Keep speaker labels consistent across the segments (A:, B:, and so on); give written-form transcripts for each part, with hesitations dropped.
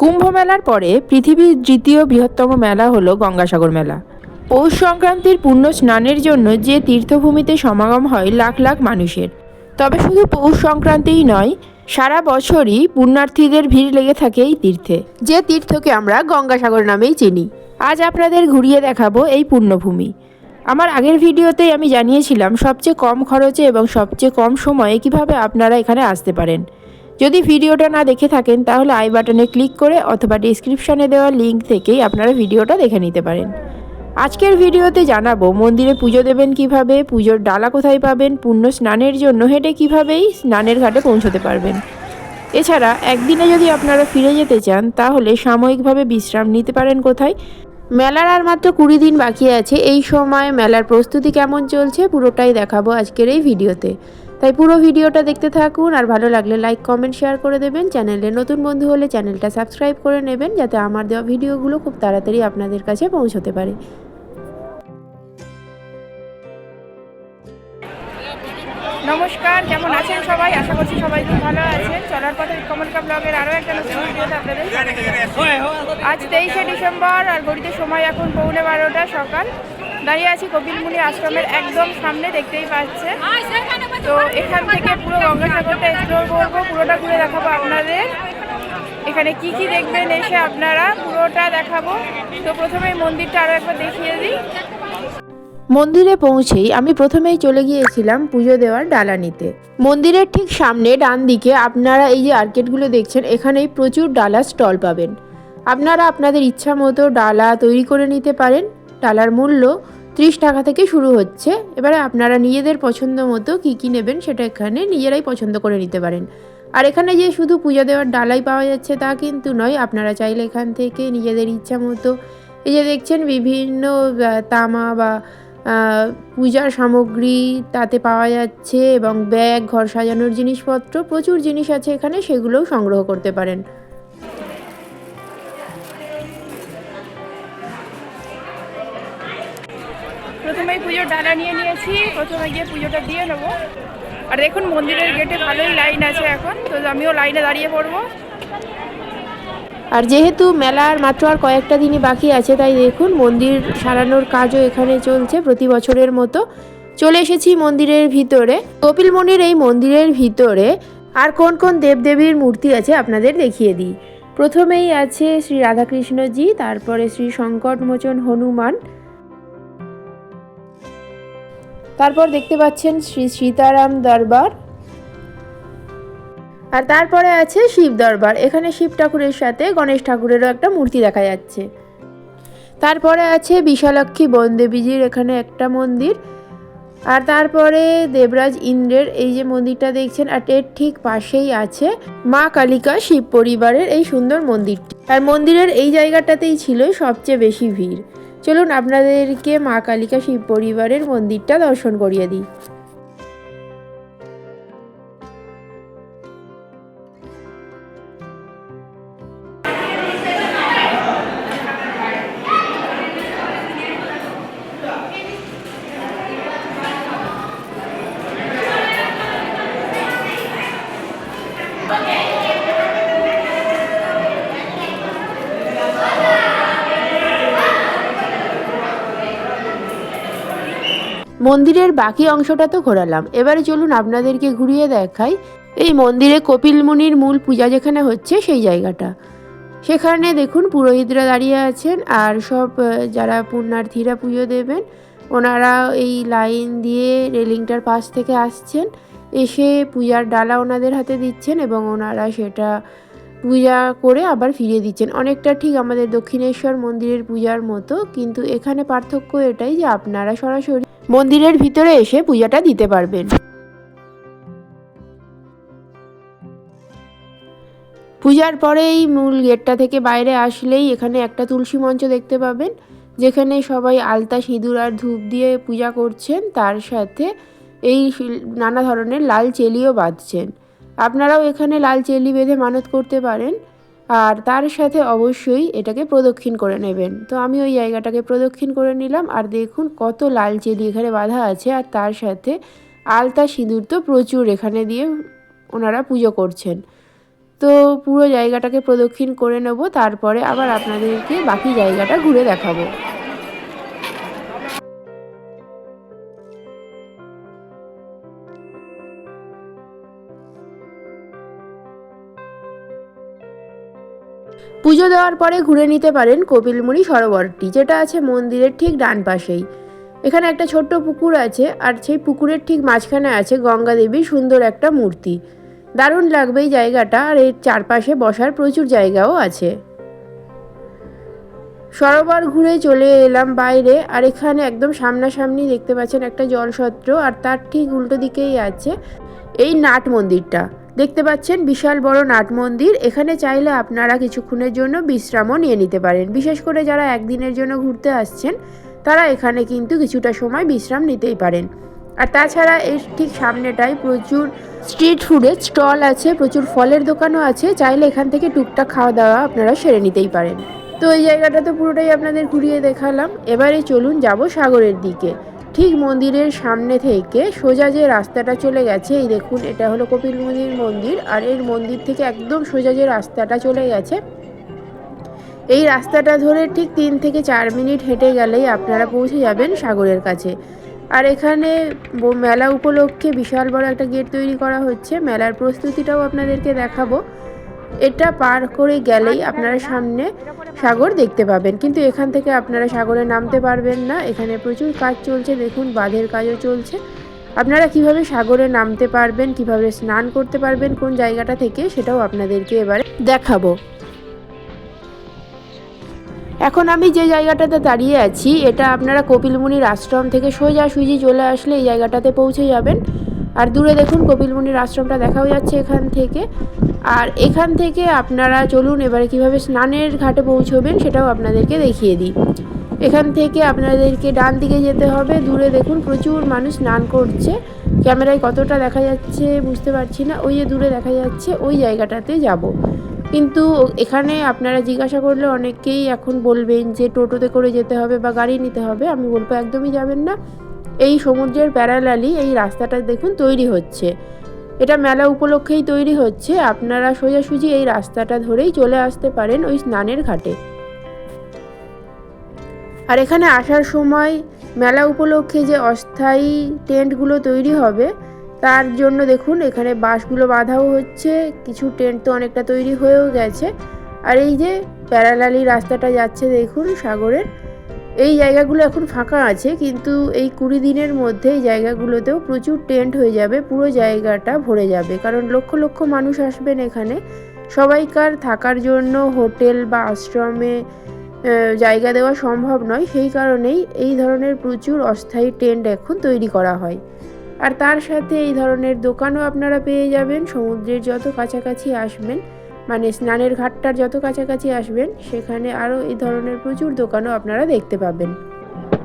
A: কুম্ভ মেলার পরে পৃথিবীর দ্বিতীয় বৃহত্তম মেলা হলো গঙ্গাসাগর মেলা। পৌষ সংক্রান্তির পুণ্য স্নানের জন্য যে তীর্থভূমিতে সমাগম হয় লাখ লাখ মানুষের। তবে শুধু পৌষ সংক্রান্তিই নয়, সারা বছরই পুণ্যার্থীদের ভিড় লেগে থাকে এই তীর্থে, যে তীর্থকে আমরা গঙ্গাসাগর নামেই চিনি। আজ আপনাদের ঘুরিয়ে দেখাবো এই পুণ্যভূমি। আমার আগের ভিডিওতেই আমি জানিয়েছিলাম সবচেয়ে কম খরচে এবং সবচেয়ে কম সময়ে কিভাবে আপনারা এখানে আসতে পারেন। যদি ভিডিওটা না দেখে থাকেন তাহলে আই বাটনে ক্লিক করে অথবা ডেসক্রিপশনে দেওয়া লিঙ্ক থেকেই আপনারা ভিডিওটা দেখে নিতে পারেন। আজকের ভিডিওতে জানাবো মন্দিরে পুজো দেবেন কিভাবে, পুজোর ডালা কোথায় পাবেন, পুণ্য স্নানের জন্য হেঁটে কীভাবেই স্নানের ঘাটে পৌঁছতে পারবেন। এছাড়া একদিনে যদি আপনারা ফিরে যেতে চান তাহলে সাময়িকভাবে বিশ্রাম নিতে পারেন কোথায়। মেলার আর মাত্র 20 দিন বাকি আছে। এই সময় মেলার প্রস্তুতি কেমন চলছে পুরোটাই দেখাবো আজকের এই ভিডিওতে। তাই পুরো ভিডিওটা দেখতে থাকুন, আর ভালো লাগলে লাইক কমেন্ট শেয়ার করে দেবেন। চ্যানেলে নতুন বন্ধু হলে চ্যানেলটা সাবস্ক্রাইব করে নেবেন, যাতে আমার দেওয়া ভিডিওগুলো খুব তাড়াতাড়ি আপনাদের কাছে পৌঁছতে পারে। নমস্কার, কেমন আছেন সবাই? আশা করছি সবাই খুব ভালো আছেন। চলার পথে কমলকা ব্লগের আরও একটা নতুন ভিডিওতে আপনাদের আজ 23শে ডিসেম্বর, আর ঘড়িতে সময় এখন 11:15 সকাল। দাঁড়িয়ে আছি কপিলমুনি আশ্রমের একদম সামনে, দেখতেই পাচ্ছেন। তো এখান থেকে পুরো গঙ্গাসাগরটা এক্সপ্লোর করবো, পুরোটা ঘুরে দেখাবো আপনাদের। এখানে কি কি দেখবেন এসে আপনারা পুরোটা দেখাবো। তো প্রথমেই মন্দিরটা আরও একবার দেখিয়ে দিই। মন্দিরে পৌঁছেই আমি প্রথমেই চলে গিয়েছিলাম পুজো দেওয়ার ডালা নিতে। মন্দিরের ঠিক সামনে ডান দিকে আপনারা এই যে আর্কেডগুলো দেখছেন, এখানেই প্রচুর ডালা স্টল পাবেন। আপনারা আপনাদের ইচ্ছা মতো ডালা তৈরি করে নিতে পারেন। ডালার মূল্য 30 টাকা থেকে শুরু হচ্ছে। এবারে আপনারা নিজেদের পছন্দ মতো কী নেবেন সেটা এখানে নিজেরাই পছন্দ করে নিতে পারেন। আর এখানে যে শুধু পূজা দেওয়ার ডালাই পাওয়া যাচ্ছে তা কিন্তু নয়, আপনারা চাইলে এখান থেকে নিজেদের ইচ্ছা মতো এই যে দেখছেন বিভিন্ন তামা বা পূজার সামগ্রী তাতে পাওয়া যাচ্ছে, এবং ব্যাগ, ঘর সাজানোর জিনিসপত্র, প্রচুর জিনিস আছে এখানে, সেগুলোও সংগ্রহ করতে পারেন। প্রথমেই পুজোর ডালা নিয়ে নিয়েছি, প্রথমে গিয়ে পুজোটা দিয়ে নেবো। আর দেখুন মন্দিরের গেটে ভালোই লাইন আছে এখন, তো আমিও লাইনে দাঁড়িয়ে পড়বো। আর যেহেতু মেলার মাত্র আর কয়েকটা দিনই বাকি আছে, তাই দেখুন মন্দির সারানোর কাজও এখানে চলছে প্রতি বছরের মতো। চলে এসেছি মন্দিরের ভিতরে। কপিলমুনির এই মন্দিরের ভিতরে আর কোন কোন দেবদেবীর মূর্তি আছে আপনাদের দেখিয়ে দিই। প্রথমেই আছে শ্রী রাধাকৃষ্ণজি, তারপরে শ্রী সংকটমোচন হনুমান, তারপর দেখতে পাচ্ছেন শ্রী সীতারাম দরবার, আর তারপরে আছে শিব দরবার। এখানে শিব ঠাকুরের সাথে গণেশ ঠাকুরেরও একটা মূর্তি দেখা যাচ্ছে। তারপরে আছে বিশালক্ষী বনদেবীজির এখানে একটা মন্দির, আর তারপরে দেবরাজ ইন্দ্রের এই যে মন্দিরটা দেখছেন, আর এর ঠিক পাশেই আছে মা কালিকা শিব পরিবারের এই সুন্দর মন্দিরটি। আর মন্দিরের এই জায়গাটাতেই ছিল সবচেয়ে বেশি ভিড়। চলুন আপনাদেরকে মা কালিকা শিব পরিবারের মন্দিরটা দর্শন করিয়ে দিই। মন্দিরের বাকি অংশটা তো ঘোরালাম, এবারে চলুন আপনাদেরকে ঘুরিয়ে দেখাই এই মন্দিরে কপিলমুনির মূল পূজা যেখানে হচ্ছে সেই জায়গাটা। সেখানে দেখুন পুরোহিতরা দাঁড়িয়ে আছেন, আর সব যারা পুণ্যার্থীরা পুজো দেবেন ওনারা এই লাইন দিয়ে রেলিংটার পাশ থেকে আসছেন, এসে পূজার ডালা ওনাদের হাতে দিচ্ছেন, এবং ওনারা সেটা পূজা করে আবার ফিরিয়ে দিচ্ছেন। অনেকটা ঠিক আমাদের দক্ষিণেশ্বর মন্দিরের পূজার মতো, কিন্তু এখানে পার্থক্য এটাই যে আপনারা সরাসরি মন্দিরের ভিতরে এসে পূজাটা দিতে পারবেন। পূজার পরেই মূল গেটটা থেকে বাইরে আসলেই এখানে একটা তুলসী মঞ্চ দেখতে পাবেন, যেখানে সবাই আলতা, সিঁদুর আর ধূপ দিয়ে পূজা করছেন, তার সাথে এই নানা ধরনের লাল চেলিও বাঁধছেন। আপনারাও এখানে লাল চেলি বেঁধে মানত করতে পারেন, আর তার সাথে অবশ্যই এটাকে প্রদক্ষিণ করে নেবেন। তো আমি ওই জায়গাটাকে প্রদক্ষিণ করে নিলাম, আর দেখুন কত লাল চেলি এখানে বাঁধা আছে, আর তার সাথে আলতা সিঁদুর তো প্রচুর এখানে দিয়ে ওনারা পুজো করছেন। তো পুরো জায়গাটাকে প্রদক্ষিণ করে নেব, তারপরে আবার আপনাদেরকে বাকি জায়গাটা ঘুরে দেখাবো। পুজো দেওয়ার পরে ঘুরে নিতে পারেন কপিলমুনি সরোবরটি, যেটা আছে মন্দিরের ঠিক ডান পাশেই। এখানে একটা ছোট্ট পুকুর আছে, আর সেই পুকুরের ঠিক মাঝখানে আছে গঙ্গা দেবীর সুন্দর একটা মূর্তি। দারুণ লাগবে এই জায়গাটা, আর এর চারপাশে বসার প্রচুর জায়গাও আছে। সরোবর ঘুরে চলে এলাম বাইরে, আর এখানে একদম সামনাসামনি দেখতে পাচ্ছেন একটা জলসত্র, আর তার ঠিক উল্টো দিকেই আছে এই নাট মন্দিরটা। দেখতে পাচ্ছেন বিশাল বড় নাট মন্দির। এখানে চাইলে আপনারা কিছুক্ষণের জন্য বিশ্রামও নিয়ে নিতে পারেন। বিশেষ করে যারা একদিনের জন্য ঘুরতে আসছেন তারা এখানে কিন্তু কিছুটা সময় বিশ্রাম নিতেই পারেন। আর তাছাড়া এর ঠিক সামনেটাই প্রচুর স্ট্রিট ফুডের স্টল আছে, প্রচুর ফলের দোকানও আছে। চাইলে এখান থেকে টুকটাক খাওয়া দাওয়া আপনারা সেরে নিতেই পারেন। তো এই জায়গাটা তো পুরোটাই আপনাদের ঘুরিয়ে দেখালাম। এবারে চলুন যাব সাগরের দিকে। ঠিক মন্দিরের সামনে থেকে সোজা যে রাস্তাটা চলে গেছে, এই দেখুন এটা হলো কপিলমুনির মন্দির, আর এর মন্দির থেকে একদম সোজা যে রাস্তাটা চলে গেছে, এই রাস্তাটা ধরে ঠিক 3 থেকে 4 মিনিট হেঁটে গেলেই আপনারা পৌঁছে যাবেন সাগরের কাছে। আর এখানে মেলা উপলক্ষে বিশাল বড় একটা গেট তৈরি করা হচ্ছে, মেলার প্রস্তুতিটাও আপনাদেরকে দেখাবো। এটা পার করে গেলেই আপনারা সামনে সাগর দেখতে পাবেন, কিন্তু এখান থেকে আপনারা সাগরে নামতে পারবেন না। এখানে প্রচুর কাজ চলছে, দেখুন বাঁধের কাজও চলছে। আপনারা কিভাবে সাগরে নামতে পারবেন, কিভাবে স্নান করতে পারবেন কোন জায়গাটা থেকে, সেটাও আপনাদেরকে এবারে দেখাবো। এখন আমি যে জায়গাটাতে দাঁড়িয়ে আছি, এটা আপনারা কপিলমুনির আশ্রম থেকে সোজাসুজি চলে আসলে এই জায়গাটাতে পৌঁছে যাবেন। আর দূরে দেখুন কপিলমুনির আশ্রমটা দেখাও যাচ্ছে এখান থেকে। আর এখান থেকে আপনারা চলুন এবারে কিভাবে স্নানের ঘাটে পৌঁছবেন সেটাও আপনাদেরকে দেখিয়ে দিই। এখান থেকে আপনাদেরকে ডান দিকে যেতে হবে। দূরে দেখুন প্রচুর মানুষ স্নান করছে, ক্যামেরায় কতটা দেখা যাচ্ছে বুঝতে পারছি না, ওই যে দূরে দেখা যাচ্ছে ওই জায়গাটাতে যাব। কিন্তু এখানে আপনারা জিজ্ঞাসা করলে অনেকেই এখন বলবেন যে টোটোতে করে যেতে হবে বা গাড়ি নিতে হবে। আমি বলবো একদমই যাবেন না। এই সমুদ্রের প্যারালালি এই রাস্তাটা দেখুন তৈরি হচ্ছে, এটা মেলা উপলক্ষেই তৈরি হচ্ছে। আপনারা সোজাসুজি এই রাস্তাটা ধরেই চলে আসতে পারেন ওই স্নানের ঘাটে। আর এখানে আসার সময় মেলা উপলক্ষে যে অস্থায়ী টেন্টগুলো তৈরি হবে তার জন্য দেখুন এখানে বাঁশগুলো বাঁধাও হচ্ছে, কিছু টেন্ট তো অনেকটা তৈরি হয়েও গেছে। আর এই যে প্যারালালি রাস্তাটা যাচ্ছে দেখুন সাগরের, এই জায়গাগুলো এখন ফাঁকা আছে, কিন্তু এই 20 দিনের মধ্যে এই জায়গাগুলোতেও প্রচুর টেন্ট হয়ে যাবে, পুরো জায়গাটা ভরে যাবে। কারণ লক্ষ লক্ষ মানুষ আসবেন এখানে, সবাইকার থাকার জন্য হোটেল বা আশ্রমে জায়গা দেওয়া সম্ভব নয়। সেই কারণেই এই ধরনের প্রচুর অস্থায়ী টেন্ট এখন তৈরি করা হয়। আর তার সাথে এই ধরনের দোকানও আপনারা পেয়ে যাবেন। সমুদ্রের যত কাছাকাছি আসবেন, মানে স্নানের ঘাটটার যত কাছাকাছি আসবেন, সেখানে আরও এই ধরনের প্রচুর দোকানও আপনারা দেখতে পাবেন।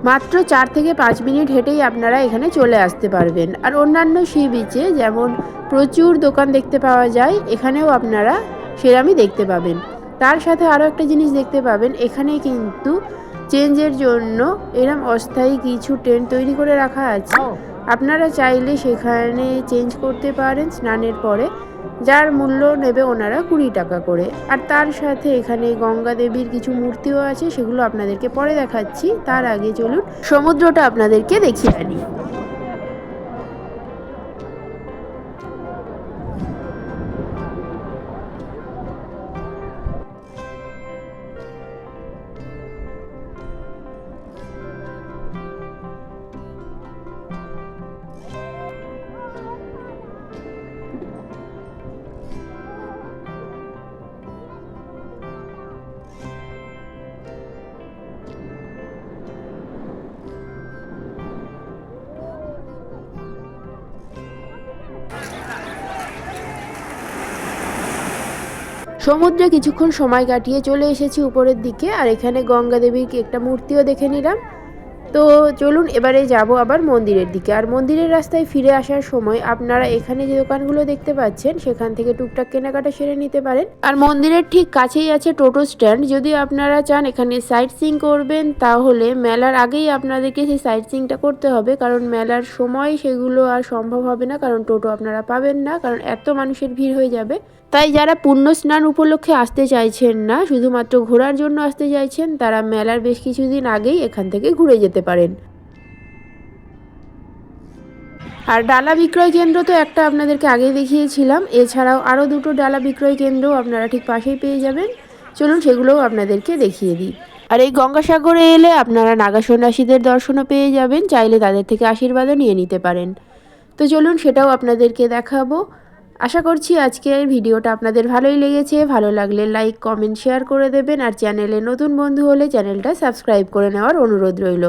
A: মাত্র 4 থেকে 5 মিনিট হেঁটেই আপনারা এখানে চলে আসতে পারবেন। আর অন্যান্য সি বিচে যেমন প্রচুর দোকান দেখতে পাওয়া যায়, এখানেও আপনারা সেরকমই দেখতে পাবেন। তার সাথে আরও একটা জিনিস দেখতে পাবেন, এখানে কিন্তু চেঞ্জের জন্য এরম অস্থায়ী কিছু টেন্ট তৈরি করে রাখা আছে। আপনারা চাইলে সেখানে চেঞ্জ করতে পারেন স্নানের পরে, যার মূল্য নেবে ওনারা 20 টাকা করে। আর তার সাথে এখানে গঙ্গা দেবীর কিছু মূর্তিও আছে, সেগুলো আপনাদেরকে পরে দেখাচ্ছি। তার আগে চলুন সমুদ্রটা আপনাদেরকে দেখিয়ে আনি। সমুদ্রে কিছুক্ষণ সময় কাটিয়ে চলে এসেছি উপরের দিকে, আর এখানে গঙ্গা দেবীর একটা মূর্তিও দেখে নিলাম। তো চলুন এবারে যাব আবার মন্দিরের দিকে। আর মন্দিরের রাস্তায় ফিরে আসার সময় আপনারা এখানে যে দোকানগুলো দেখতে পাচ্ছেন সেখান থেকে টুকটাক কেনাকাটা সেরে নিতে পারেন। আর মন্দিরের ঠিক কাছেই আছে টোটো স্ট্যান্ড। যদি আপনারা চান এখানে সাইট সিইং করবেন, তাহলে মেলার আগেই আপনাদেরকে সেই সাইট সিইংটা করতে হবে, কারণ মেলার সময় সেগুলো আর সম্ভব হবে না, কারণ টোটো আপনারা পাবেন না, কারণ এত মানুষের ভিড় হয়ে যাবে।
B: তাই যারা পুণ্য স্নান উপলক্ষে আসতে চাইছেন না, শুধুমাত্র ঘোরার জন্য আসতে চাইছেন, তারা মেলার বেশ কিছুদিন আগেই এখান থেকে ঘুরে যেতে পারেন। আর ডালা বিক্রয় কেন্দ্র তো একটা আপনাদেরকে আগে দেখিয়েছিলাম, এছাড়াও আরও দুটো ডালা বিক্রয় কেন্দ্র আপনারা ঠিক পাশেই পেয়ে যাবেন। চলুন সেগুলোও আপনাদেরকে দেখিয়ে দিই। আর এই গঙ্গাসাগরে এলে আপনারা নাগা সন্ন্যাসীদের দর্শনও পেয়ে যাবেন, চাইলে তাদের থেকে আশীর্বাদও নিয়ে নিতে পারেন। তো চলুন সেটাও আপনাদেরকে দেখাবো। আশা করছি আজকের ভিডিওটা আপনাদের ভালোই লেগেছে। ভালো লাগলে লাইক, কমেন্ট, শেয়ার করে দেবেন। আর চ্যানেলে নতুন বন্ধু হলে চ্যানেলটা সাবস্ক্রাইব করে নেওয়ার অনুরোধ রইল।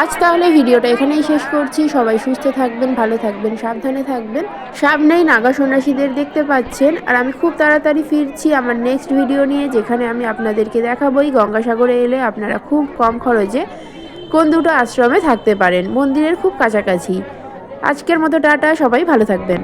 B: আজ তাহলে ভিডিওটা এখানেই শেষ করছি। সবাই সুস্থ থাকবেন, ভালো থাকবেন, সাবধানে থাকবেন। সামনেই নাগা সন্ন্যাসীদের দেখতে পাচ্ছেন। আর আমি খুব তাড়াতাড়ি ফিরছি আমার নেক্সট ভিডিও নিয়ে, যেখানে আমি আপনাদেরকে দেখাবোই গঙ্গাসাগরে এলে আপনারা খুব কম খরচে কোন দুটো আশ্রমে থাকতে পারেন, মন্দিরের খুব কাছাকাছি। আজকের মতো টাটা, সবাই ভালো থাকবেন।